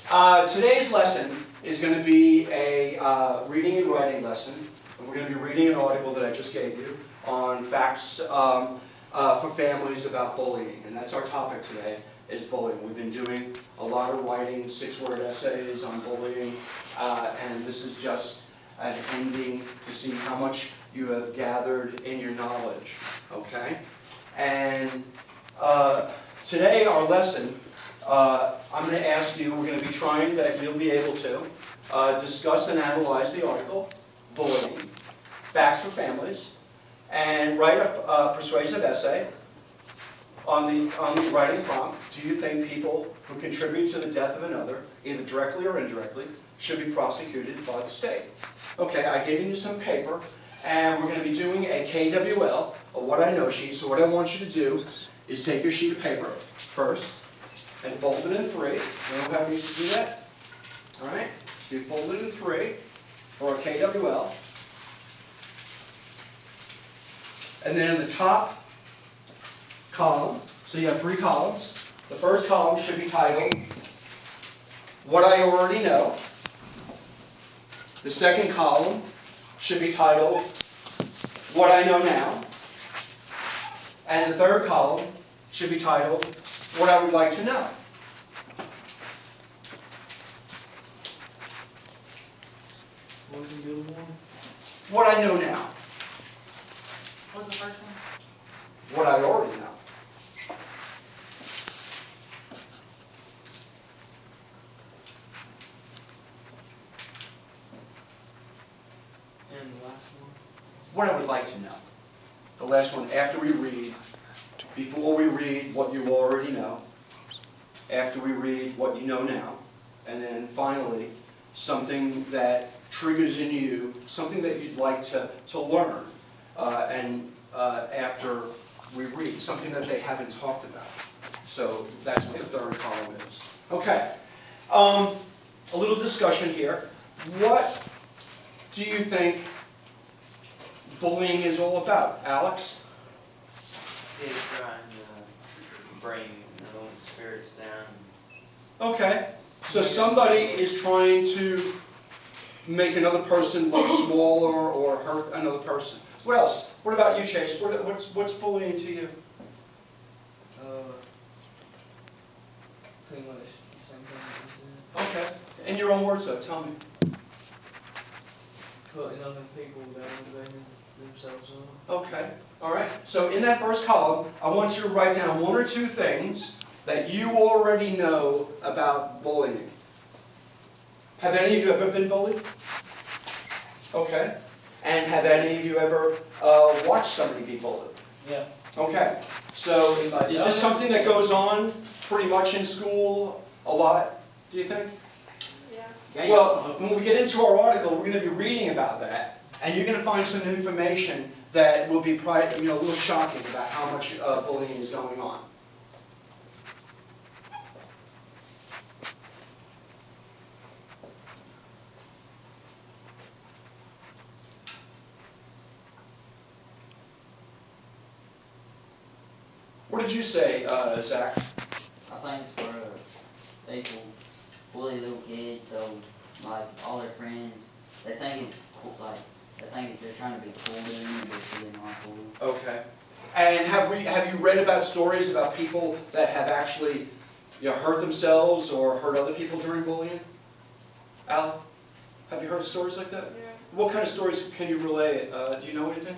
Today's lesson is going to be a reading and writing lesson. And we're going to be reading an article that I just gave you on facts for families about bullying. And that's our topic today, is bullying. We've been doing a lot of writing, 6-word essays on bullying, and this is just an ending to see how much you have gathered in your knowledge. Okay? And today our lesson, I'm going to ask you, we're going to be trying that you'll be able to discuss and analyze the article, bullying, facts for families, and write a persuasive essay on the writing prompt. Do you think people who contribute to the death of another, either directly or indirectly, should be prosecuted by the state? Okay, I gave you some paper, and we're going to be doing a KWL, a what I know sheet. So what I want you to do is take your sheet of paper first and fold it in 3. You know how we used to do that? All right? So you fold it in 3 for a KWL. And then in the top column, so you have 3 columns. The first column should be titled, What I Already Know. The second column should be titled, What I Know Now. And the third column should be titled, What I Would Like to Know. What was the other one? What I know now. What was the first one? What I already know. And the last one? What I would like to know. The last one, after we read, before we read what you already know, after we read what you know now, and then finally, something that triggers in you, something that you'd like to learn, after we read, something that they haven't talked about. So that's what the third column is. Okay, a little discussion here. What do you think bullying is all about? Alex? Kids trying to bring their own spirits down. Okay, so somebody is trying to make another person look smaller or hurt another person. What else? What about you, Chase? What's bullying to you? Pretty much the same thing as Okay, in your own words though, tell me. putting other people down and themselves up. Okay, all right. So in that first column, I want you to write down 1 or 2 things that you already know about bullying. Have any of you ever been bullied? Okay. And have any of you ever watched somebody be bullied? Yeah. Okay. So is this something that goes on pretty much in school a lot, do you think? Yeah. Well, when we get into our article, we're going to be reading about that, and you're going to find some information that will be a little shocking about how much bullying is going on. What did you say, Zach? I think it's where people bully little kids, so like all their friends, they think it's cool, like they think they're trying to be cool to them, but it's really not cool. Okay. And have you read about stories about people that have actually hurt themselves or hurt other people during bullying? Al, have you heard of stories like that? Yeah. What kind of stories can you relay? Do you know anything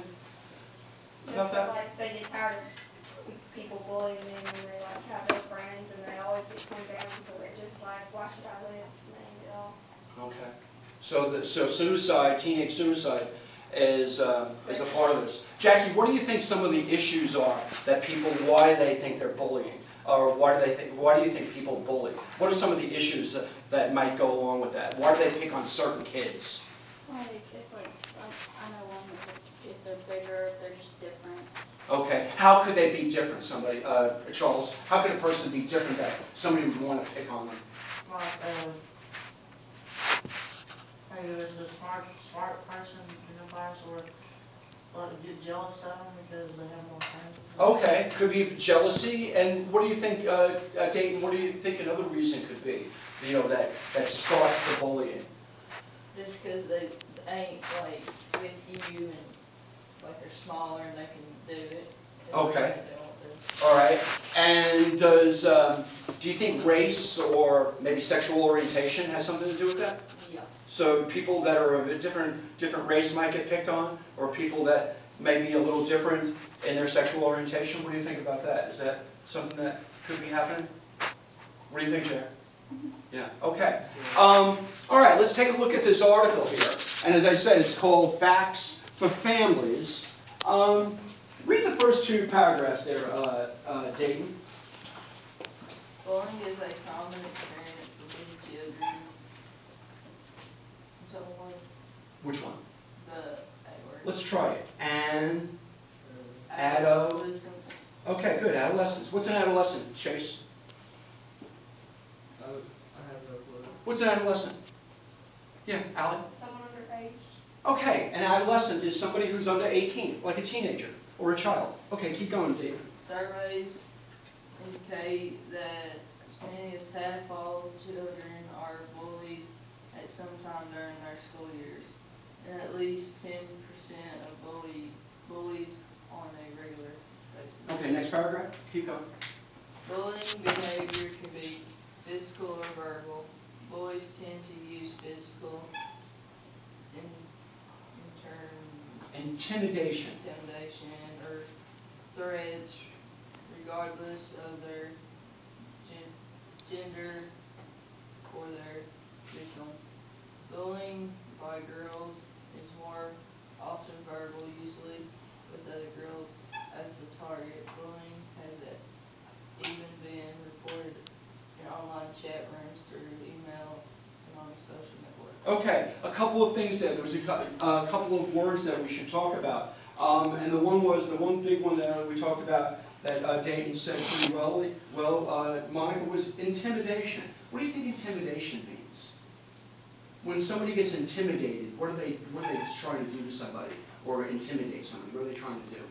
about Just that? like they get tired of people bullying them and they like have their friends and they always get torn down, so they're just like, why should I live? And they end it all. Okay. So suicide, teenage suicide, is a part of this. Jackie, what do you think some of the issues are that people, why they think they're bullying, or why do you think people bully? What are some of the issues that might go along with that? Why do they pick on certain kids? Well, if like I know one is if they're bigger, if they're just different. Okay, how could they be different? Somebody, Charles, how could a person be different that somebody would want to pick on them? Like, maybe there's a smart person in the class, or Like get jealous of them because they have more friends. Okay, could be jealousy, and what do you think, Dayton, what do you think another reason could be? You know, that starts the bullying? Just cause they ain't like with you and like they're smaller and they can do it. Okay. They won't do. All right, and do you think race or maybe sexual orientation has something to do with that? Yeah. So people that are of a different race might get picked on, or people that may be a little different in their sexual orientation? What do you think about that? Is that something that could be happening? What do you think, Jack? Yeah, okay. All right, let's take a look at this article here. And as I said, it's called Facts for Families. Read the first two paragraphs there, Dayton. Bullying is a common experience for many children. So what? Which one? The A word. Let's try it. Adolescence. Okay, good. Adolescence. What's an adolescent, Chase? I have no clue. What's an adolescent? Yeah, Allie? Someone underage. Okay, an adolescent is somebody who's under 18, like a teenager or a child. Okay, keep going, David. Surveys indicate that as many as half all children are bullied at some time during their school years, and at least 10% are bullied on a regular basis. Okay, next paragraph. Keep going. Bullying behavior can be physical or verbal. Boys tend to use physical Intimidation. intimidation or threats regardless of their gender or their victims. Bullying by girls is more often verbal, usually with other girls as the target. Bullying has even been reported in online chat rooms, through email, and on a social network. Okay, a couple of things there. There was a couple of words that we should talk about. And the one big one that we talked about that Dayton said pretty well, Monica, was intimidation. What do you think intimidation means? When somebody gets intimidated, what are they trying to do to somebody? Or intimidate somebody? What are they trying to do?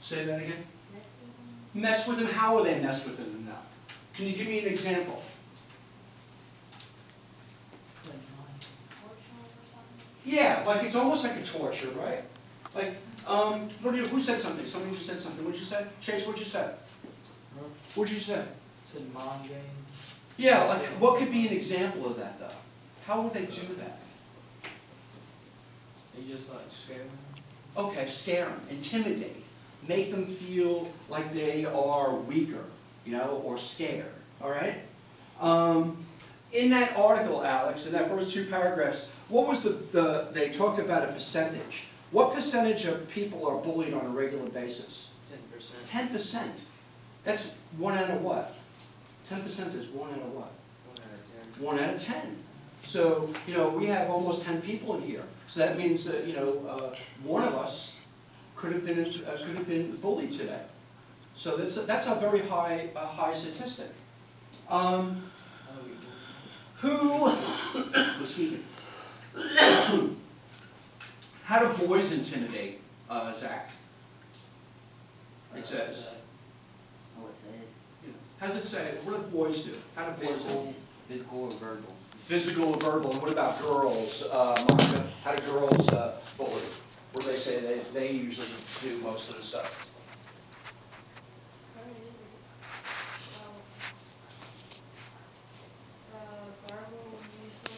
Say that again? Mess with them? How are they mess with them now? Can you give me an example? Yeah, like it's almost like a torture, right? Like, who said something? Somebody just said something. What'd you say? Chase, what'd you say? Huh? What'd you say? Said mind game. Yeah, like what could be an example of that though? How would they do that? They just like scare them. Okay, scare them, intimidate, make them feel like they are weaker, or scared, all right? In that article, Alex, in that first two paragraphs, what was they talked about a percentage. What percentage of people are bullied on a regular basis? 10%. 10%. That's 1 out of what? 10% is 1 out of what? 1 out of 10. 1 out of 10. So, we have almost 10 people in here. So that means that, one of us could have been bullied today. So that's a very high statistic. Excuse me. How do boys intimidate, Zach? It says. Oh, it says. How does it say? What do boys do? How do boys do? Physical or verbal. Physical or verbal. And what about girls, Monica? How do girls bully? What do they say they usually do most of the stuff? Verbal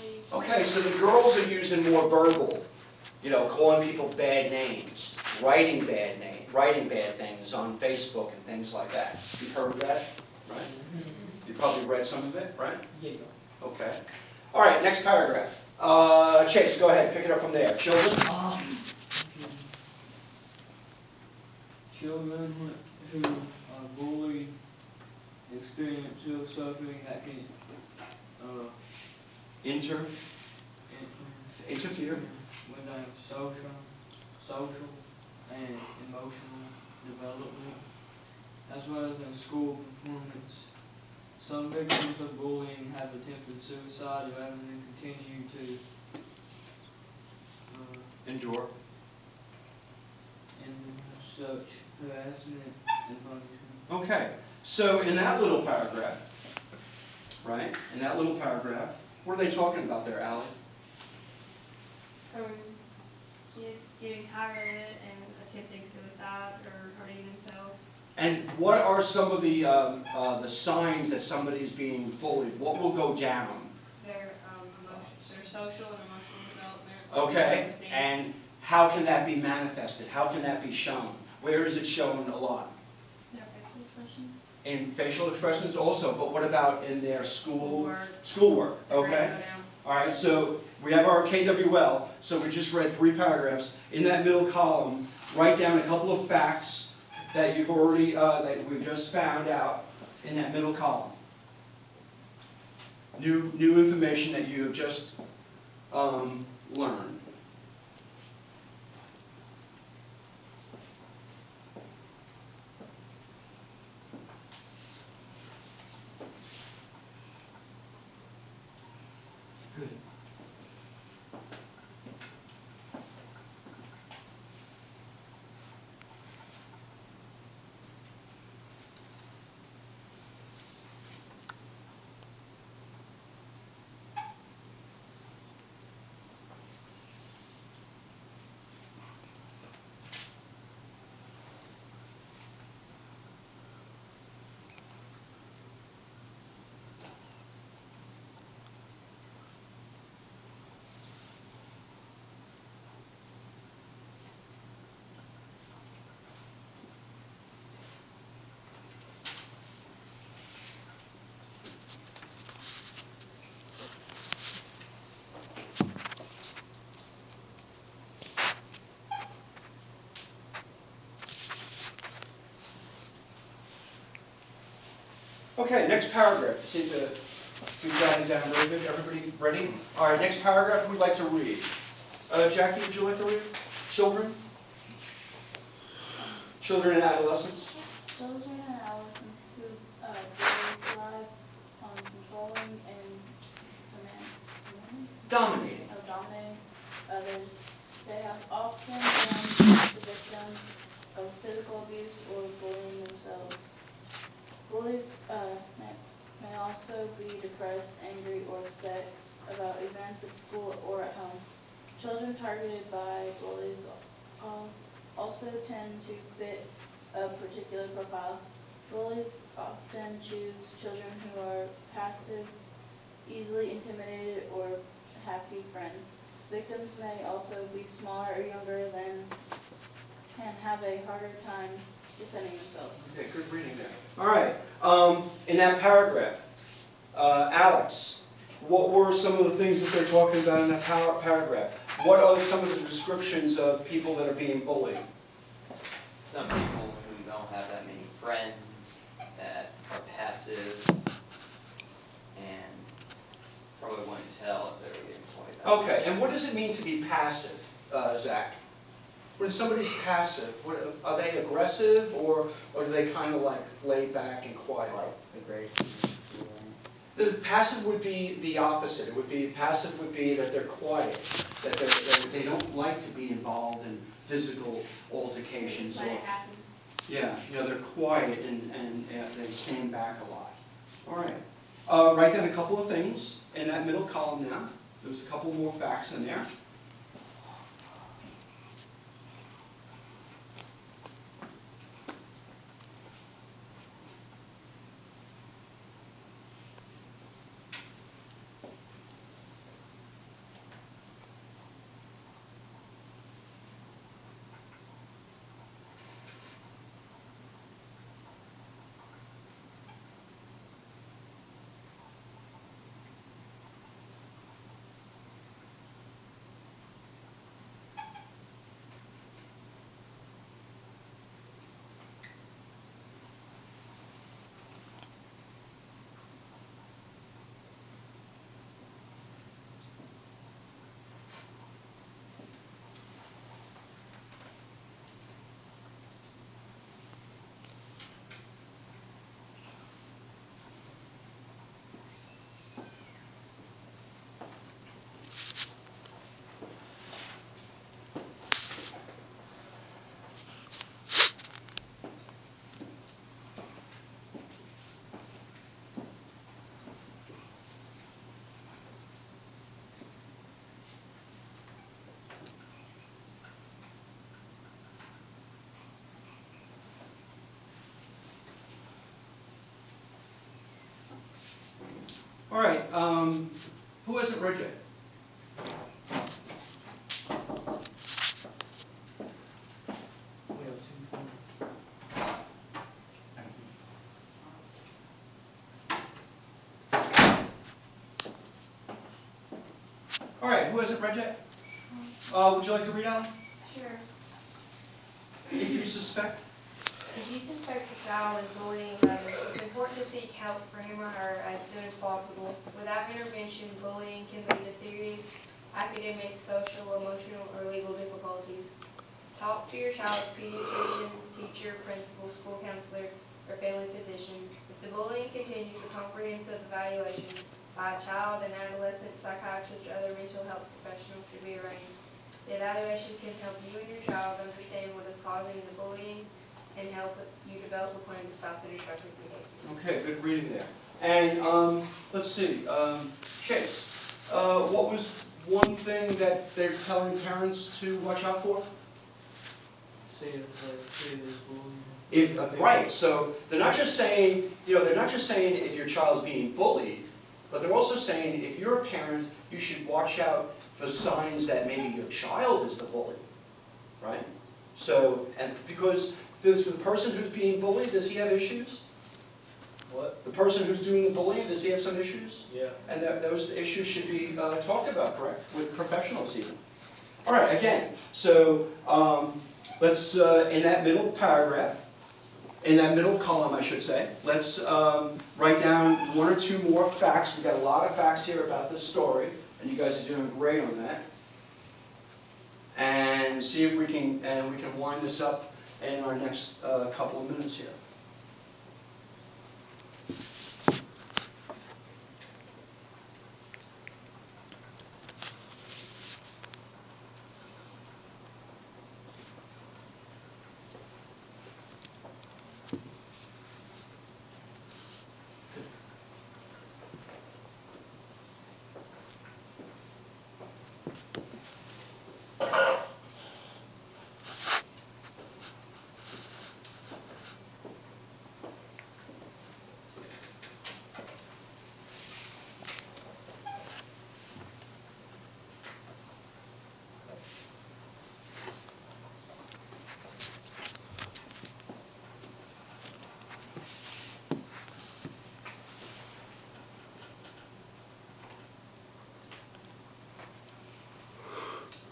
usually. Okay, so the girls are using more verbal, calling people bad names, writing bad things on Facebook and things like that. You've heard of that, right? You probably read some of it, right? Yeah. Okay. All right, next paragraph. Chase, go ahead, pick it up from there. Children? Children who are bullied experience real suffering that can Interfere. with their social and emotional development, as well as in school performance. Some victims of bullying have attempted suicide rather than continue to Endure. and such harassment and punishment. Okay, so in that little paragraph, right, in that little paragraph, what are they talking about there, Allie? Kids getting tired of it and attempting suicide or hurting themselves. And what are some of the signs that somebody's being bullied? What will go down? Their emotions, their social and emotional development. Okay, self-esteem. and how can that be manifested? How can that be shown? Where is it shown a lot? Their facial expressions. In facial expressions also, but what about in their Schoolwork. schoolwork? Their grades Okay. go down. All right, so we have our KWL, so we just read 3 paragraphs. In that middle column, write down a couple of facts that you've already, that we've just found out in that middle column. New information that you have just learned. Good. Okay, next paragraph. You seem to be jotting down very good. Everybody ready? All right, next paragraph we'd like to read. Jackie, would you like to read? Children? Children and adolescents? Children and adolescents who really thrive on controlling and Dominating. dominating others. They have often been the victims of physical abuse or bullying themselves. Bullies may also be depressed, angry, or upset about events at school or at home. Children targeted by bullies also tend to fit a particular profile. Bullies often choose children who are passive, easily intimidated, or happy friends. Victims may also be smaller or younger than and have a harder time defending themselves. Okay, good reading there. All right, in that paragraph, Alex, what were some of the things that they're talking about in that paragraph? What are some of the descriptions of people that are being bullied? Some people who don't have that many friends, that are passive, and probably wouldn't tell if they were getting bullied. Okay, and what does it mean to be passive, Zach? When somebody's passive, are they aggressive or are they kind of like laid back and quiet? Aggressive. The passive would be the opposite. It would be passive would be that they're quiet, that they don't like to be involved in physical altercations. Just let it happen. Yeah, they're quiet and they stand back a lot. All right. Write down a couple of things in that middle column now. There's a couple more facts in there. All right, who hasn't read yet? We have two for All right, who hasn't read yet? Would you like to read out? Sure. If you suspect. If you suspect a child is bullying others, it's important to seek help for him or her as soon as possible. Without intervention, bullying can lead to serious academic, social, emotional, or legal difficulties. Talk to your child's pediatrician, teacher, principal, school counselor, or family physician. If the bullying continues, a comprehensive evaluation by a child and adolescent psychiatrist or other mental health professional should be arranged. The evaluation can help you and your child understand what is causing the bullying and help you develop a plan to stop the destructive behavior. Okay, good reading there. And let's see, Chase, what was one thing that they're telling parents to watch out for? see if the kid is bullying. Right, so they're not just saying, they're not just saying if your child's being bullied, but they're also saying if you're a parent, you should watch out for signs that maybe your child is the bully, right? So, and because this is the person who's being bullied, does he have issues? What? The person who's doing the bullying, does he have some issues? Yeah. And those issues should be talked about, correct? With professionals even. All right, again, so let's, in that middle paragraph, in that middle column, I should say, let's write down one or two more facts. We've got a lot of facts here about this story, and you guys are doing great on that. And see if we can, wind this up in our next couple of minutes here.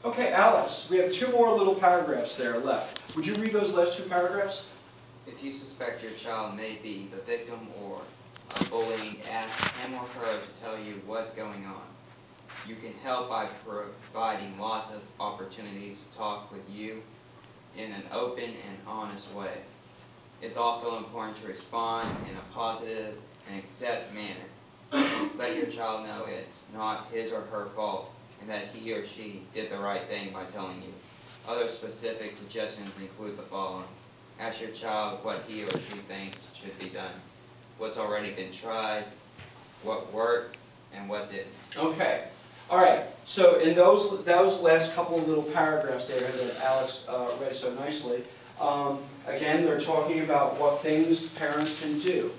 Okay, Alex, we have two more little paragraphs there left. Would you read those last two paragraphs? If you suspect your child may be the victim or bullying, ask him or her to tell you what's going on. You can help by providing lots of opportunities to talk with you in an open and honest way. It's also important to respond in a positive and accept manner. Let your child know it's not his or her fault and that he or she did the right thing by telling you. Other specific suggestions include the following. Ask your child what he or she thinks should be done, what's already been tried, what worked, and what didn't. Okay. All right. So in those last couple of little paragraphs there that Alex read so nicely, again, they're talking about what things parents can do.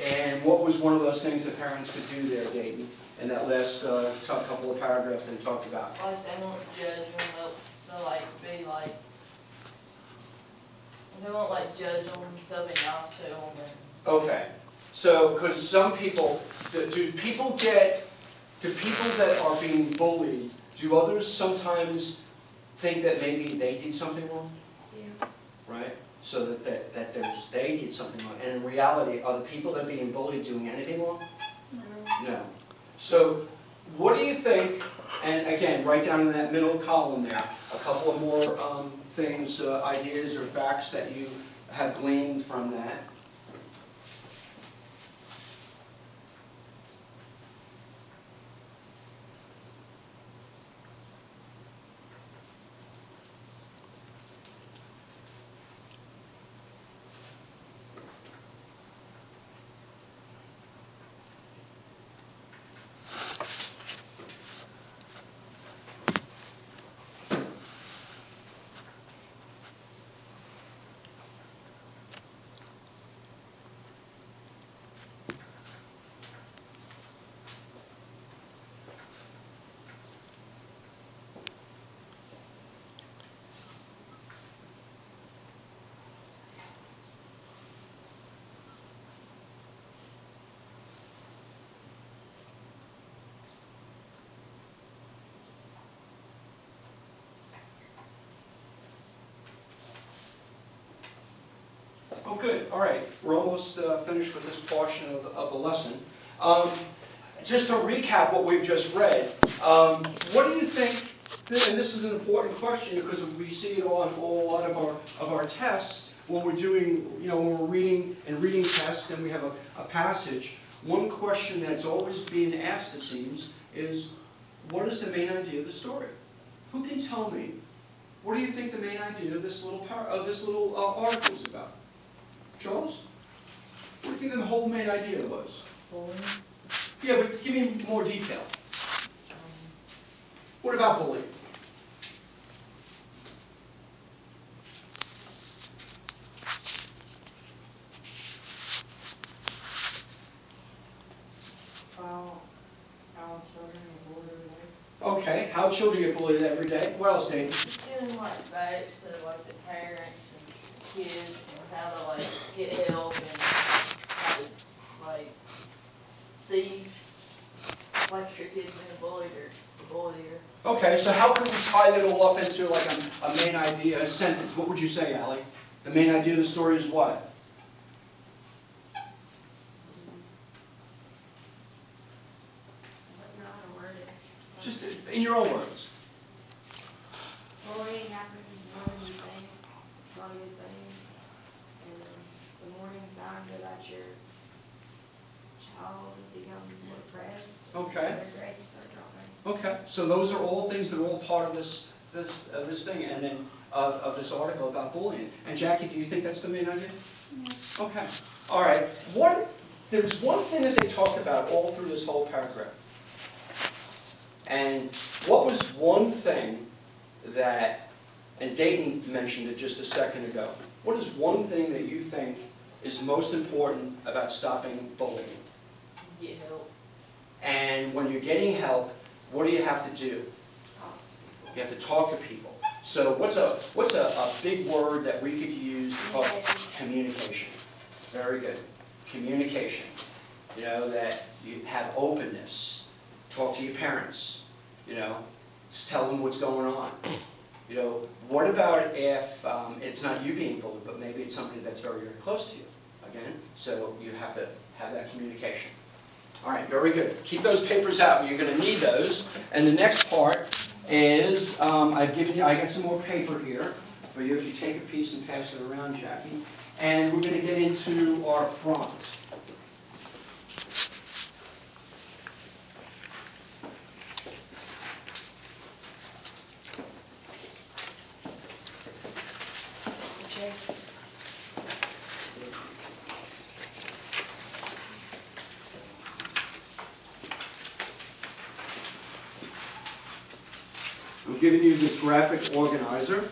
And what was one of those things that parents could do there, Dayton, in that last couple of paragraphs they talked about? Like they won't judge them, they'll like be like, they won't like judge them, they'll be nice to them. Okay. So, because some people, do people that are being bullied, do others sometimes think that maybe they did something wrong? Yeah. Right? So that they did something wrong. And in reality, are the people that are being bullied doing anything wrong? No. So what do you think, and again, write down in that middle column there, a couple of more things, ideas or facts that you have gleaned from that. Oh, good, all right. We're almost finished with this portion of the lesson. Just to recap what we've just read, what do you think, and this is an important question because we see it on a lot of our tests when we're doing, when we're reading tests and we have a passage. One question that's always being asked, it seems, is what is the main idea of the story? Who can tell me? What do you think the main idea of this little article is about? Charles? What do you think the whole main idea was? Bullying. Yeah, but give me more detail. What about bullying? How children are bullied every day. Okay, how children get bullied every day. What else, Dave? Just giving like facts to like the parents and kids and how to like get help and how to like see like your kids being bullied or bullier. Okay, so how can we tie that all up into like a main idea, a sentence? What would you say, Allie? The main idea of the story is what? But not a word it. Just in your own words. Bullying happens more than you think. It's not a good thing. And some warning signs are that your child becomes more depressed. Okay. Their grades start dropping. Okay, so those are all things that are all part of this thing, and then of this article about bullying. And Jackie, do you think that's the main idea? Yes. Okay. All right. There's one thing that they talked about all through this whole paragraph. And what was one thing that, and Dayton mentioned it just a second ago, what is one thing that you think is most important about stopping bullying? Get help. And when you're getting help, what do you have to do? You have to talk to people. So what's a big word that we could use to talk? Communication. Very good. Communication. That you have openness. Talk to your parents. Just tell them what's going on. What about if it's not you being bullied, but maybe it's somebody that's very, very close to you? Again, so you have to have that communication. All right, very good. Keep those papers out. You're going to need those. And the next part is, I got some more paper here for you. If you take a piece and pass it around, Jackie. And we're going to get into our prompt. I'm giving you this graphic organizer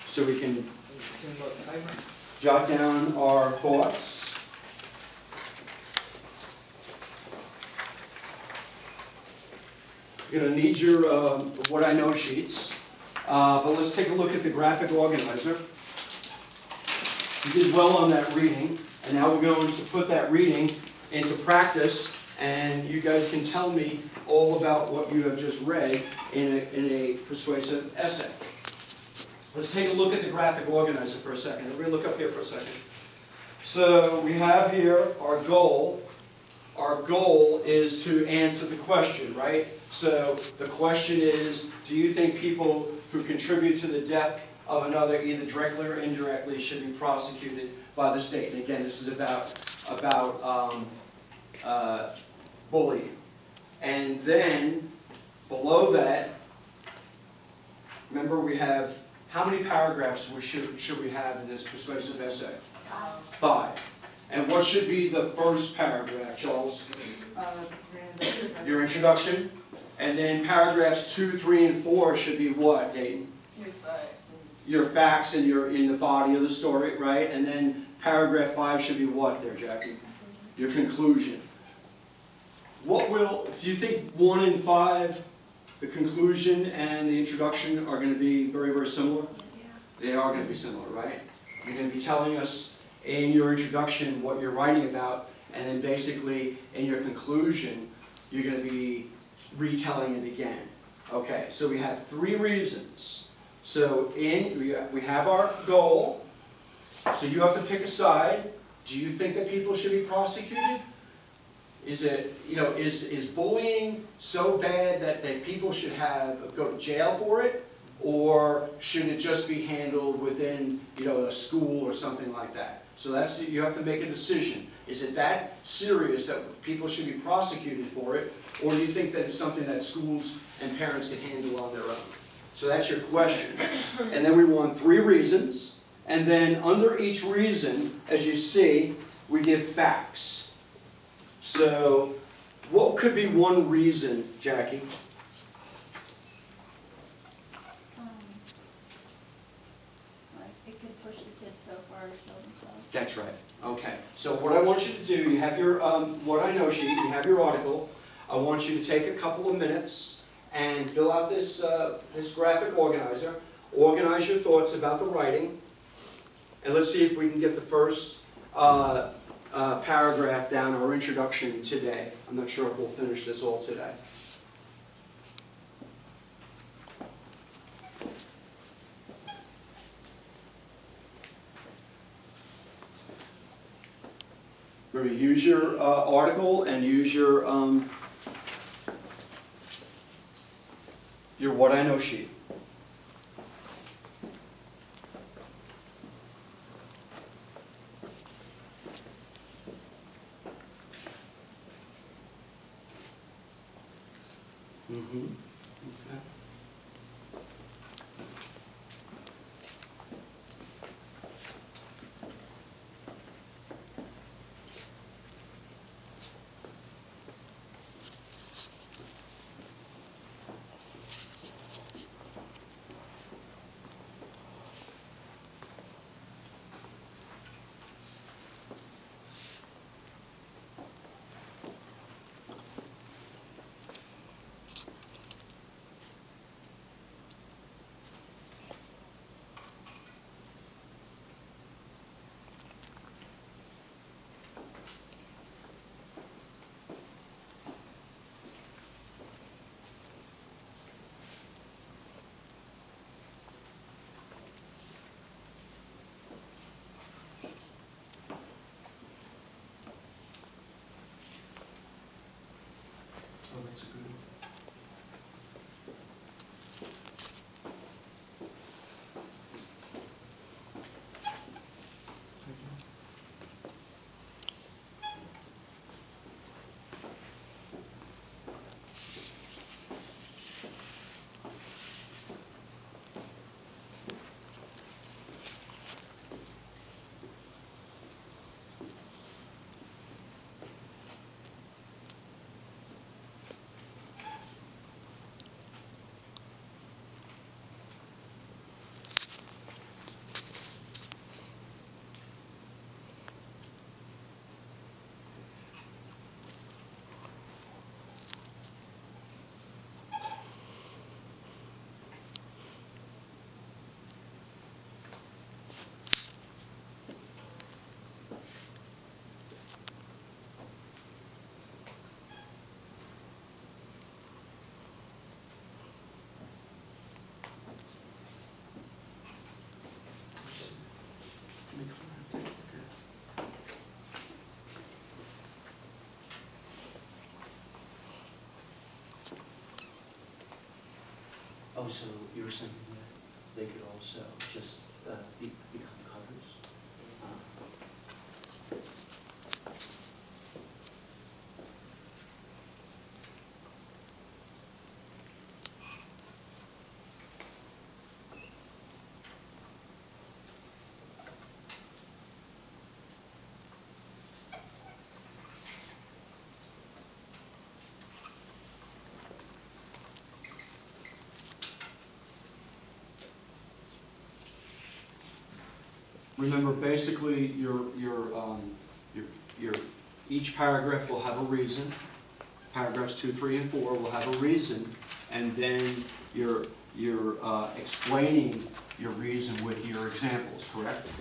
so we can jot down our thoughts. You're going to need your what I know sheets, but let's take a look at the graphic organizer. You did well on that reading, and now we're going to put that reading into practice, and you guys can tell me all about what you have just read in a persuasive essay. Let's take a look at the graphic organizer for a second. Everybody look up here for a second. So we have here our goal. Our goal is to answer the question, right? So the question is, do you think people who contribute to the death of another, either directly or indirectly, should be prosecuted by the state? And again, this is about bullying. And then below that, remember we have, how many paragraphs should we have in this persuasive essay? 5. And what should be the first paragraph, Charles? Your introduction. And then paragraphs 2, 3, and 4 should be what, Dayton? Your facts and in the body of the story, right? And then paragraph 5 should be what there, Jackie? Your conclusion. Do you think 1 and 5, the conclusion and the introduction, are going to be very, very similar? Yeah. They are going to be similar, right? You're going to be telling us in your introduction what you're writing about, and then basically in your conclusion, you're going to be retelling it again. Okay, so we have 3 reasons. So we have our goal, So you have to pick a side. Do you think that people should be prosecuted? Is it, is bullying so bad that people should go to jail for it? Or should it just be handled within, a school or something like that? So you have to make a decision. Is it that serious that people should be prosecuted for it? Or do you think that it's something that schools and parents can handle on their own? So that's your question. And then we want 3 reasons. And then under each reason, as you see, we give facts. So what could be one reason, Jackie? Like, it could push the kids so far to kill themselves. That's right. Okay. So what I want you to do, you have your what I know sheet, you have your article. I want you to take a couple of minutes and fill out this graphic organizer. Organize your thoughts about the writing. And let's see if we can get the first paragraph down, our introduction today. I'm not sure if we'll finish this all today. We're going to use your article and use your what I know sheet. Mm-hmm. Okay. Oh, that's a good one. Oh, so you were saying that they could also just become covers? Remember, basically, your each paragraph will have a reason. Paragraphs 2, 3, and 4 will have a reason, and then you're explaining your reason with your examples, correct?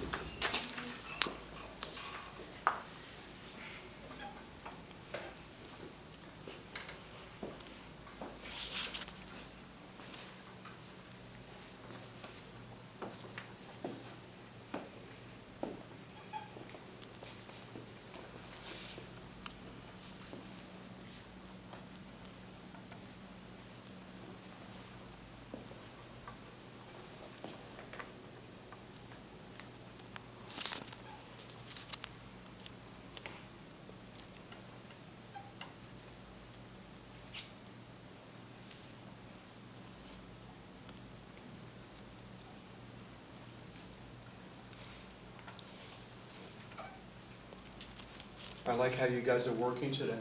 I like how you guys are working today.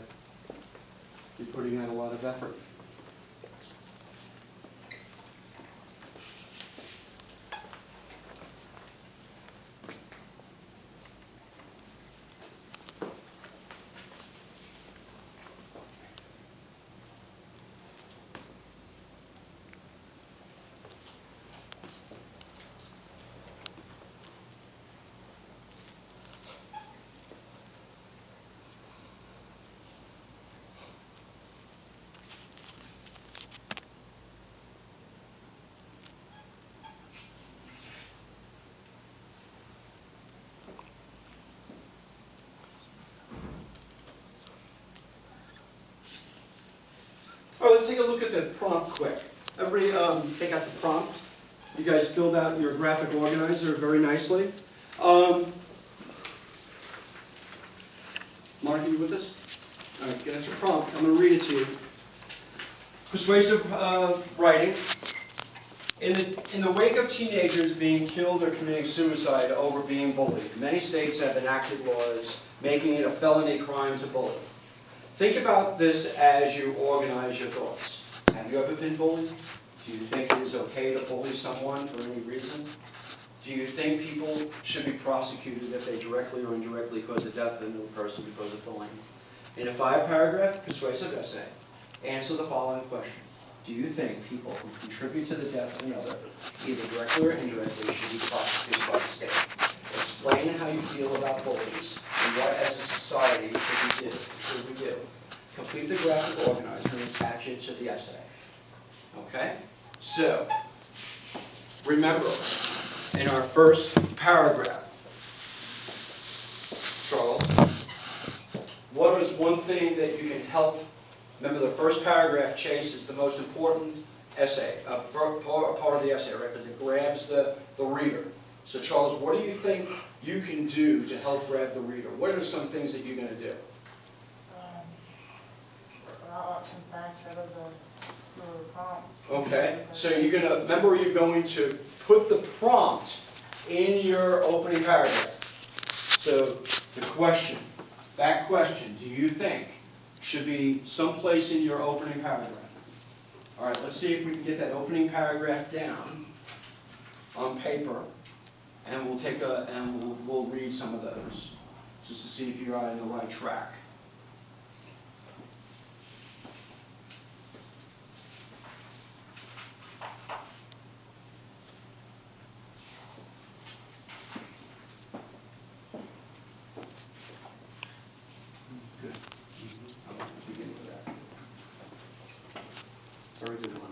You're putting out a lot of effort. All right, let's take a look at the prompt quick. Everybody take out the prompt. You guys filled out your graphic organizer very nicely. Mark, are you with us? All right, get out your prompt. I'm going to read it to you. Persuasive writing. In the wake of teenagers being killed or committing suicide over being bullied, many states have enacted laws making it a felony crime to bully. Think about this as you organize your thoughts. Have you ever been bullied? Do you think it is okay to bully someone for any reason? Do you think people should be prosecuted if they directly or indirectly cause the death of another person because of bullying? In a 5-paragraph persuasive essay, answer the following question. Do you think people who contribute to the death of another, either directly or indirectly, should be prosecuted by the state? Explain how you feel about bullies and what, as a society, should we do? Complete the graphic organizer and attach it to the essay. Okay? So, remember, in our first paragraph, Charles, what is one thing that you can help? Remember, the first paragraph, Chase, is the most important essay, part of the essay, right? Because it grabs the reader. So, Charles, what do you think you can do to help grab the reader? What are some things that you're going to do? I'll some facts out of the prompt. Okay, so you're going to, remember, you're going to put the prompt in your opening paragraph. So, the question, that question, do you think should be someplace in your opening paragraph? All right, let's see if we can get that opening paragraph down on paper, and we'll read some of those just to see if you're on the right track. Good. Okay, begin with that. Very good one.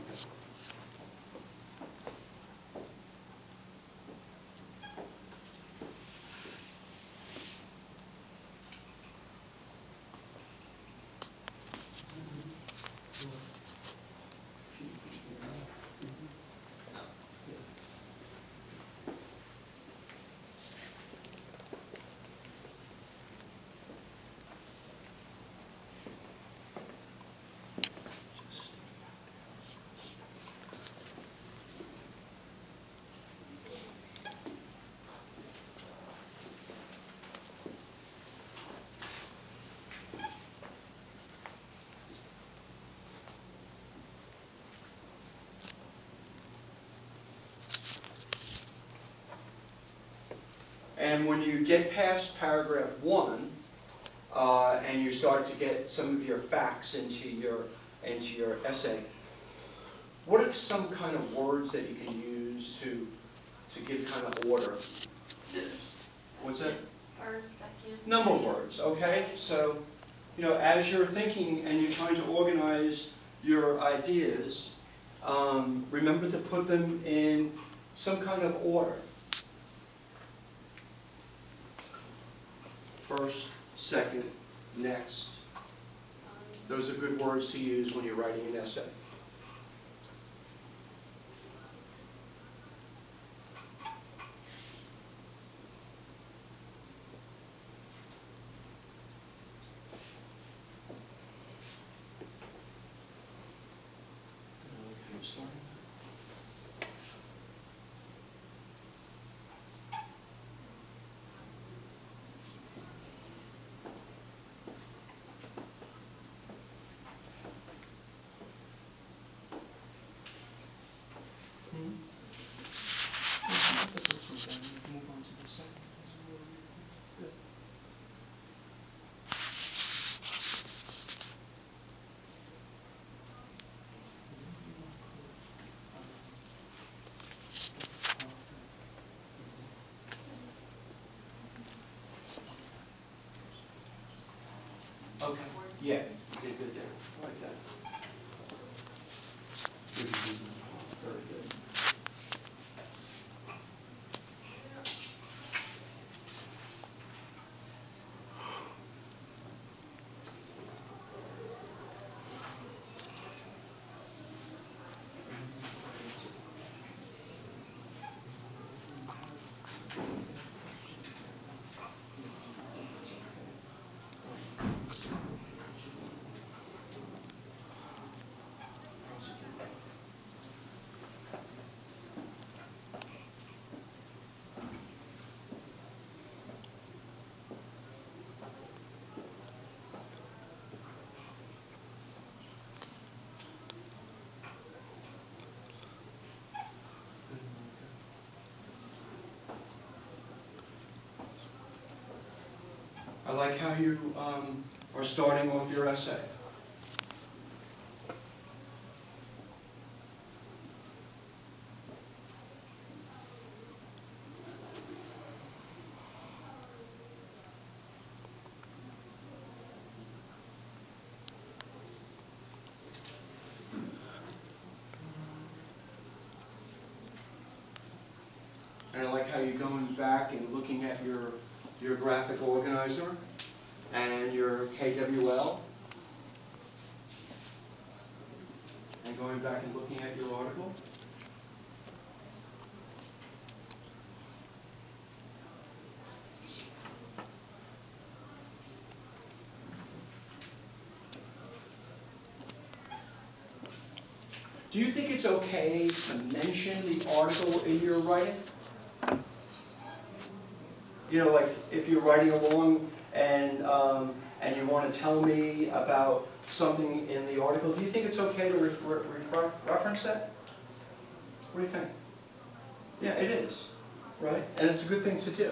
And when you get past paragraph 1, and you start to get some of your facts into your essay, what are some kind of words that you can use to give kind of order? What's that? First, second. Number words, okay? So, as you're thinking and you're trying to organize your ideas, remember to put them in some kind of order. First, second, next. Those are good words to use when you're writing an essay. Okay, yeah, you did good there, I like that. Very good. I like how you are starting off your essay. And I like how you're going back and looking at your graphic organizer and your KWL. And going back and looking at your article. Do you think it's okay to mention the article in your writing? You know, like if you're writing along and you want to tell me about something in the article, do you think it's okay to reference that? What do you think? Yeah, it is, right? And it's a good thing to do.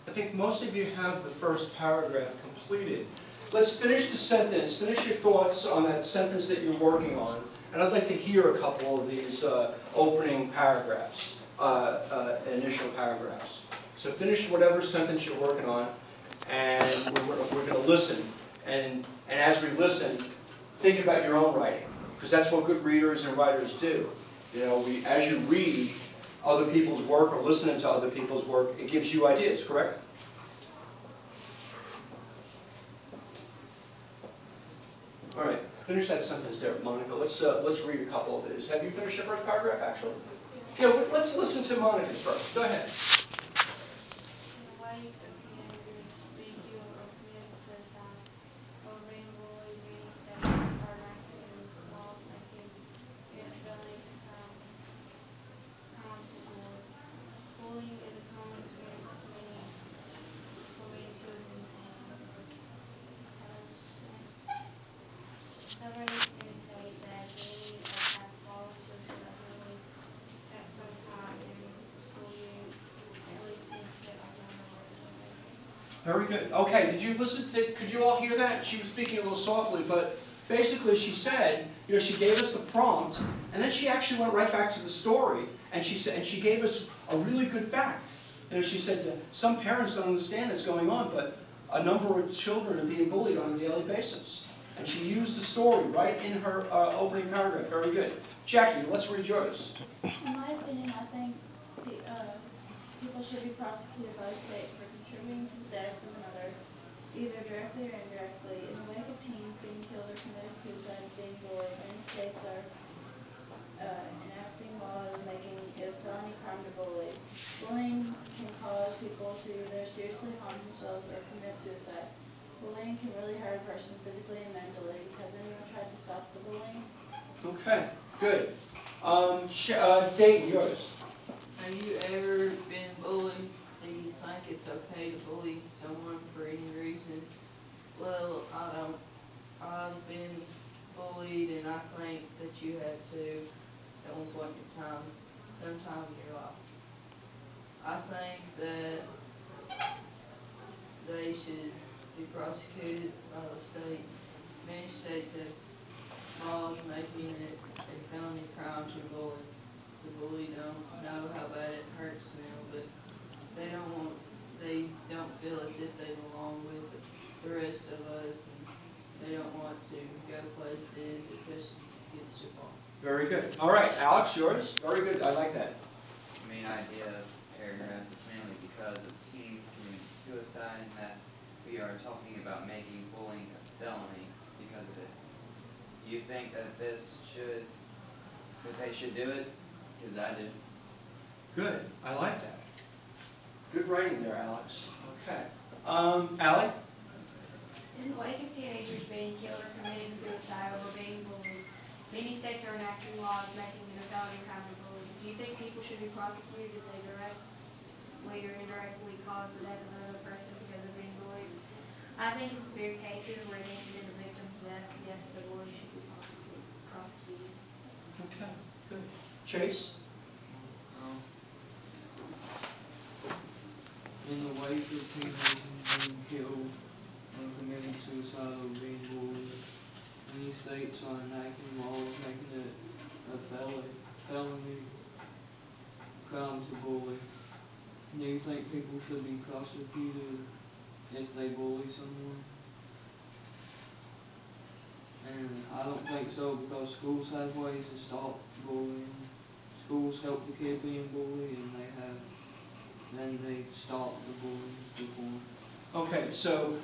I think most of you have the first paragraph completed. Let's finish the sentence, finish your thoughts on that sentence that you're working on, and I'd like to hear a couple of these opening paragraphs, initial paragraphs. So finish whatever sentence you're working on, and we're going to listen. And as we listen, think about your own writing, because that's what good readers and writers do. You know, as you read other people's work or listening to other people's work, it gives you ideas, correct? All right, finish that sentence there, Monica. Let's read a couple of these. Have you finished your first paragraph, actually? Yeah, let's listen to Monica's first. Go ahead. Very good. Okay, did you listen to, could you all hear that? She was speaking a little softly, but basically she said, you know, she gave us the prompt, and then she actually went right back to the story, and she gave us a really good fact. You know, she said some parents don't understand what's going on, but a number of children are being bullied on a daily basis. And she used the story right in her opening paragraph. Very good. Jackie, let's read yours. In my opinion, I think people should be prosecuted by the state for contributing to the death of another, either directly or indirectly. In the wake of teens being killed or committing suicide, being bullied, many states are enacting laws making it a felony crime to bully. Bullying can cause people to either seriously harm themselves or commit suicide. Bullying can really hurt a person physically and mentally. Has anyone tried to stop the bullying? Okay, good. Dayton, yours. Have you ever been bullied? Do you think it's okay to bully someone for Well, I've been bullied, and I think that you had to at one point in time, sometime in your life. I think that they should be prosecuted by the state. Many states have laws making it a felony crime to bully. The bully don't know how bad it hurts them, but they don't feel as if they belong with the rest of us, and they don't want to go places. It just gets too far. Very good. All right, Alex, yours? Very good. I like that. The main idea of paragraph is mainly because of teens committing suicide, and that we are talking about making bullying a felony because of it. Do you think that they should do it? Because I do. Good. I like that. Good writing there, Alex. Okay. Allie? In the wake of teenagers being killed or committing suicide over being bullied, many states are enacting laws making it a felony crime to bully. Do you think people should be prosecuted if they directly or indirectly cause the death of another person because of being bullied? I think in severe cases where it ended in the victim's death, yes, the bully should be prosecuted. Okay, good. Chase? In the wake of teenagers being killed and committing suicide or being bullied, many states are enacting laws making it a felony crime to bully. Do you think people should be prosecuted if they bully someone? And I don't think so, because schools have ways to stop bullying. Schools help the kid being bullied, and they've stopped the bullying before. Okay, so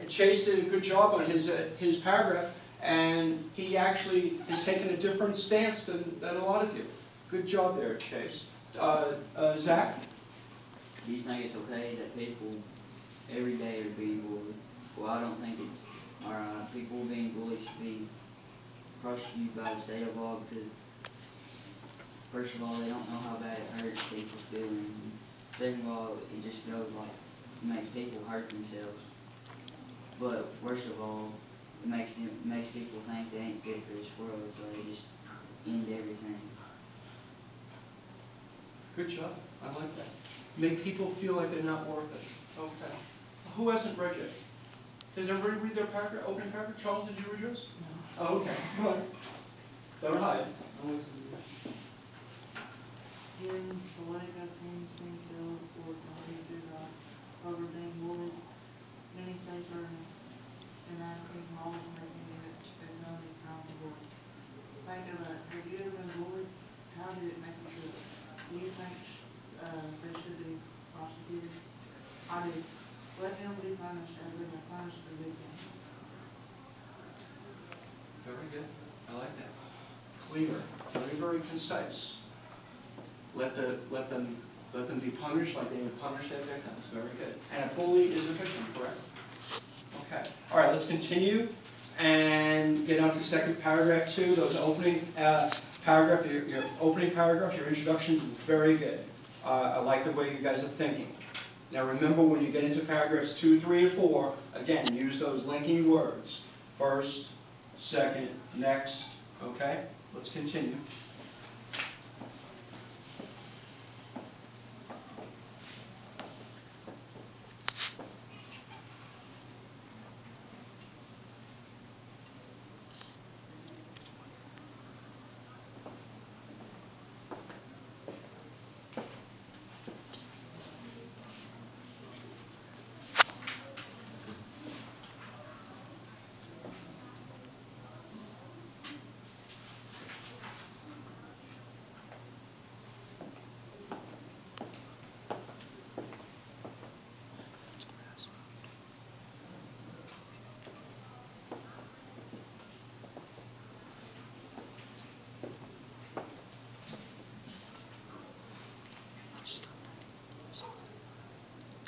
Chase did a good job on his paragraph, and he actually has taken a different stance than a lot of you. Good job there, Chase. Zach? Do you think it's okay that people every day are being bullied? Well, I don't think it's alright. People being bullied should be prosecuted by the state of law, because first of all, they don't know how bad it hurts people's feelings. Second of all, it just feels like it makes people hurt themselves. But worst of all, it makes people think they ain't fit for this world, so they just end everything. Good job. I like that. Make people feel like they're not worth it. Okay. Who hasn't read yet? Does everybody read their paragraph, opening paragraph? Charles, did you read yours? No. Oh, okay. Come on. Don't hide. In the wake of teens being killed or committing suicide over being bullied, many states are enacting laws making it a felony crime to bully. Think of it. Have you ever been bullied? How did it make you feel? Do you think they should be prosecuted? I do. Let them be punished as they have punished the victim. Very good. I like that. Clear. Very, very concise. Let them be punished like they would punish their victims. Very good. And a bully is a victim, correct? Okay. All right. Let's continue and get on to second paragraph 2. Those opening paragraph, your opening paragraph, your introduction, very good. I like the way you guys are thinking. Now remember, when you get into paragraphs 2, 3, and 4, again, use those linking words. First, second, next. Okay? Let's continue.